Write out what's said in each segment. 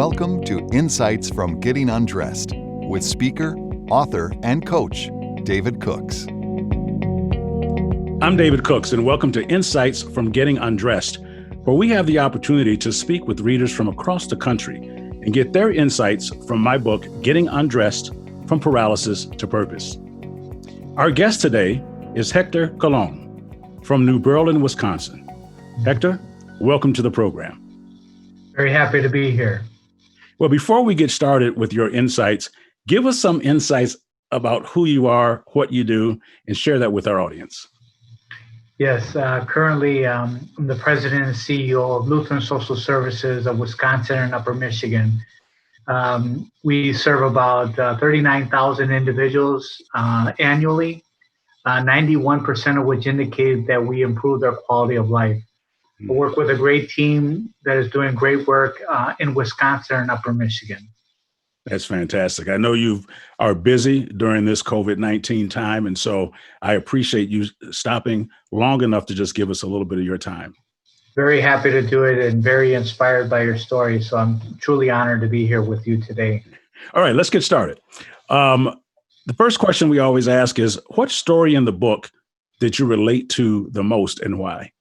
Welcome to Insights from Getting Undressed with speaker, author, and coach, David Cooks. I'm David Cooks, and welcome to Insights from Getting Undressed, where we have the opportunity to speak with readers from across the country and get their insights from my book, Getting Undressed, From Paralysis to Purpose. Our guest today is Hector Colon from New Berlin, Wisconsin. Hector, welcome to the program. Very happy to be here. Well, before we get started with your insights, give us some insights about who you are, what you do, and share that with our audience. Yes, currently I'm the president and CEO of Lutheran Social Services of Wisconsin and Upper Michigan. We serve about 39,000 individuals annually, 91% of which indicate that we improve their quality of life. I work with a great team that is doing great work in Wisconsin and Upper Michigan. That's fantastic. I know you are busy during this COVID-19 time, and so I appreciate you stopping long enough to just give us a little bit of your time. Very happy to do it and very inspired by your story. So I'm truly honored to be here with you today. All right, let's get started. The first question we always ask is, what story in the book did you relate to the most and why?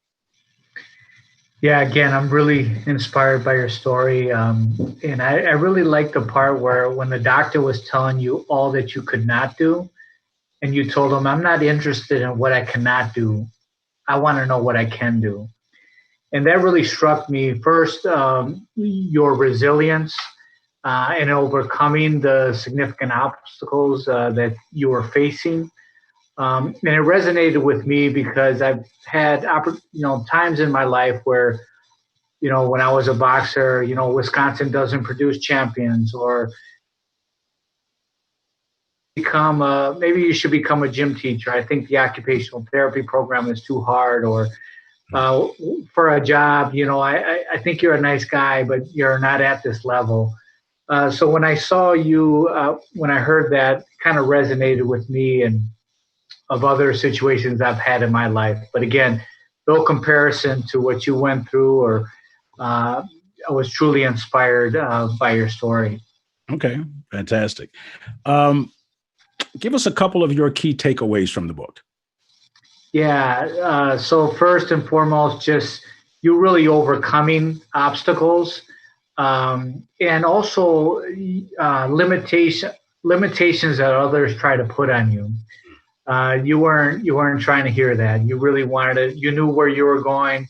Yeah, again, I'm really inspired by your story. And I really like the part where when the doctor was telling you all that you could not do, and you told him, I'm not interested in what I cannot do. I want to know what I can do. And that really struck me. First, your resilience and overcoming the significant obstacles that you were facing. And it resonated with me because I've had times in my life where, when I was a boxer, Wisconsin doesn't produce champions, or maybe you should become a gym teacher. I think the occupational therapy program is too hard, or for a job, I think you're a nice guy, but you're not at this level. So when I saw you, when I heard that, it kind of resonated with me and of other situations I've had in my life. But again, no comparison to what you went through, or I was truly inspired by your story. Okay, fantastic. Give us a couple of your key takeaways from the book. Yeah, so first and foremost, just you really overcoming obstacles and also limitations that others try to put on you. You weren't trying to hear that. You really wanted you knew where you were going.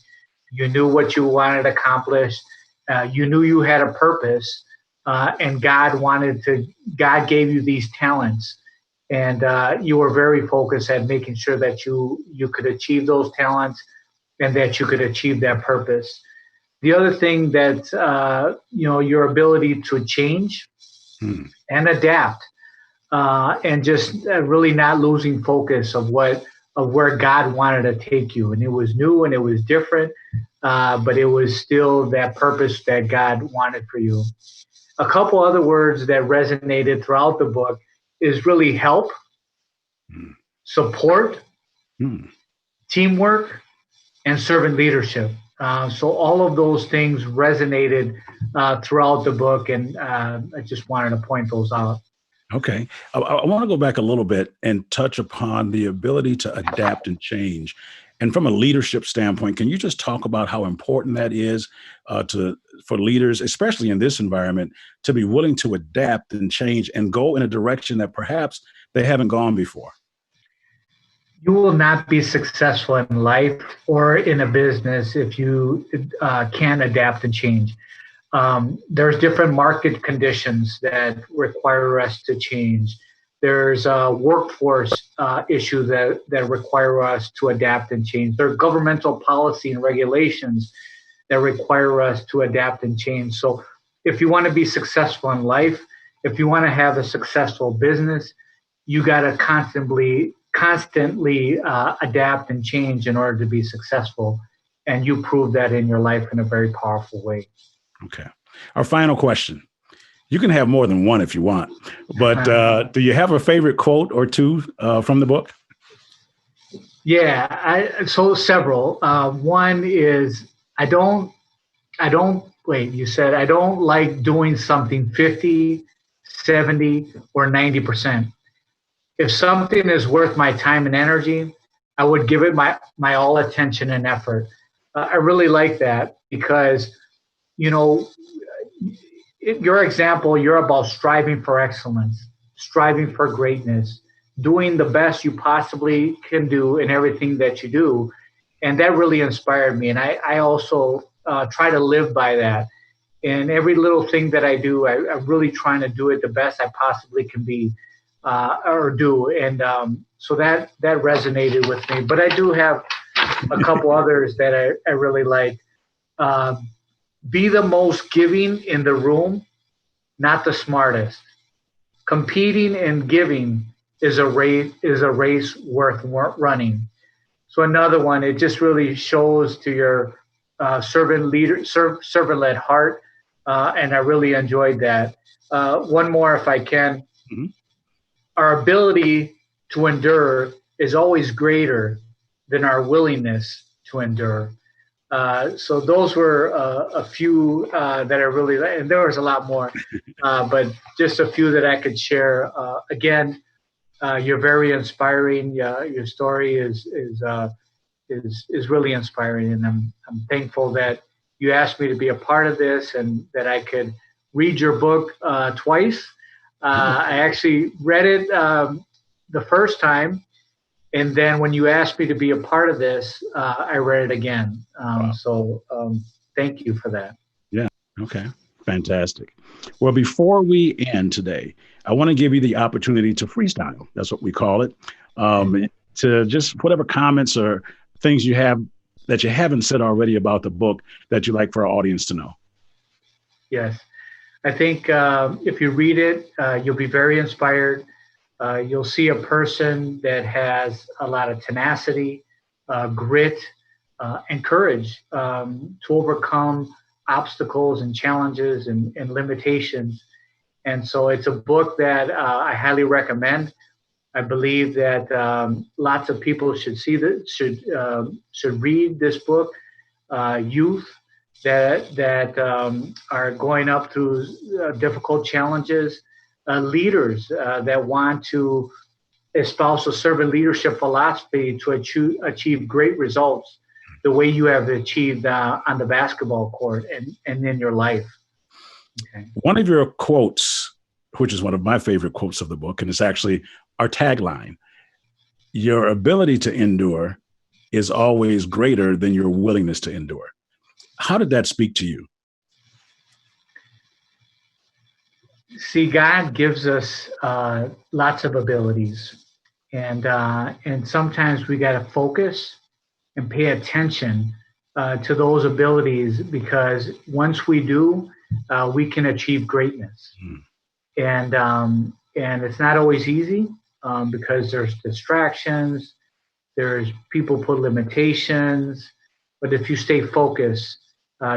You knew what you wanted to accomplish. You knew you had a purpose, and God gave you these talents, and you were very focused at making sure that you could achieve those talents and that you could achieve that purpose. The other thing that your ability to change and adapt. And just really not losing focus of where God wanted to take you. And it was new and it was different, but it was still that purpose that God wanted for you. A couple other words that resonated throughout the book is really help, support, teamwork, and servant leadership. So all of those things resonated throughout the book, and I just wanted to point those out. Okay. I want to go back a little bit and touch upon the ability to adapt and change. And from a leadership standpoint, can you just talk about how important that is for leaders, especially in this environment, to be willing to adapt and change and go in a direction that perhaps they haven't gone before? You will not be successful in life or in a business if you can't adapt and change. There's different market conditions that require us to change. There's a workforce issue that require us to adapt and change. There are governmental policy and regulations that require us to adapt and change. So if you want to be successful in life, if you want to have a successful business, you got to constantly adapt and change in order to be successful. And you prove that in your life in a very powerful way. Okay. Our final question. You can have more than one if you want, but do you have a favorite quote or two from the book? Yeah, so several. One is, I don't wait, you said I don't like doing something 50, 70, or 90%. If something is worth my time and energy, I would give it my all attention and effort. I really like that because, you know, your example, you're about striving for excellence, striving for greatness, doing the best you possibly can do in everything that you do. And that really inspired me. And I also try to live by that. And every little thing that I do, I'm really trying to do it the best I possibly can be or do. And so that resonated with me. But I do have a couple others that I really like. Um, be the most giving in the room, not the smartest. Competing and giving is a race worth running. So another one, it just really shows to your servant-led heart, and I really enjoyed that. One more, if I can. Mhm. Our ability to endure is always greater than our willingness to endure. So those were a few that I really like, and there was a lot more, but just a few that I could share. Again, you're very inspiring. Your story is really inspiring, and I'm thankful that you asked me to be a part of this and that I could read your book twice. I actually read it the first time, and then when you asked me to be a part of this, I read it again. Wow. So thank you for that. Yeah. Okay. Fantastic. Well, before we end today, I want to give you the opportunity to freestyle. That's what we call it. To just whatever comments or things you have that you haven't said already about the book that you'd like for our audience to know. Yes. I think if you read it, you'll be very inspired. You'll see a person that has a lot of tenacity, grit, and courage to overcome obstacles and challenges and limitations. And so it's a book that I highly recommend. I believe that lots of people should should read this book. Youth that are going up through difficult challenges, leaders that want to espouse a servant leadership philosophy to achieve great results the way you have achieved on the basketball court and in your life. Okay. One of your quotes, which is one of my favorite quotes of the book, and it's actually our tagline, your ability to endure is always greater than your willingness to endure. How did that speak to you? See, God gives us lots of abilities, and sometimes we got to focus and pay attention to those abilities, because once we do, we can achieve greatness. And it's not always easy because there's distractions, there's people put limitations, but if you stay focused,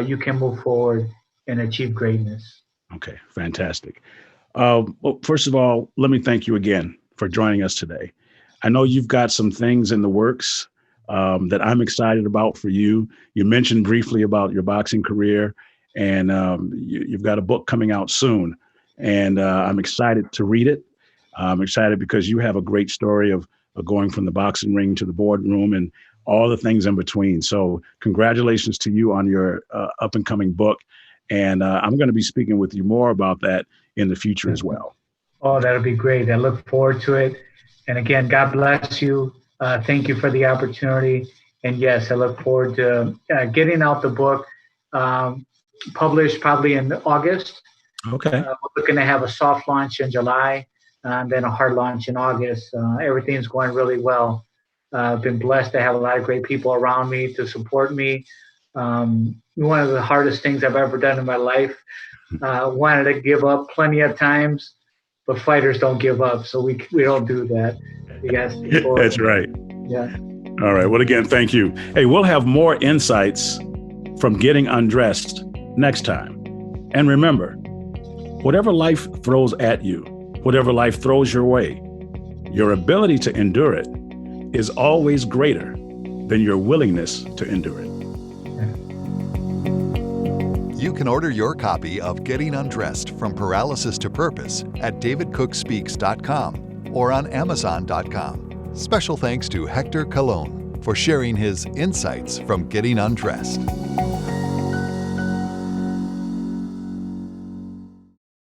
you can move forward and achieve greatness. Okay, fantastic. Well, first of all, let me thank you again for joining us today. I know you've got some things in the works that I'm excited about for you. You mentioned briefly about your boxing career, and you've got a book coming out soon, and I'm excited to read it. I'm excited because you have a great story of going from the boxing ring to the boardroom and all the things in between. So congratulations to you on your up and coming book. And I'm going to be speaking with you more about that in the future as well. Oh, that'll be great. I look forward to it. And again, God bless you. Thank you for the opportunity. And yes, I look forward to getting out the book, published probably in August. Okay. We're looking to have a soft launch in July, and then a hard launch in August. Everything's going really well. I've been blessed to have a lot of great people around me to support me. One of the hardest things I've ever done in my life. Wanted to give up plenty of times, but fighters don't give up, so we don't do that. That's right. Yeah. All right. Well, again, thank you. Hey, we'll have more insights from Getting Undressed next time. And remember, whatever life throws at you, whatever life throws your way, your ability to endure it is always greater than your willingness to endure it. You can order your copy of Getting Undressed from Paralysis to Purpose at davidcookspeaks.com or on amazon.com. Special thanks to Hector Colon for sharing his insights from Getting Undressed.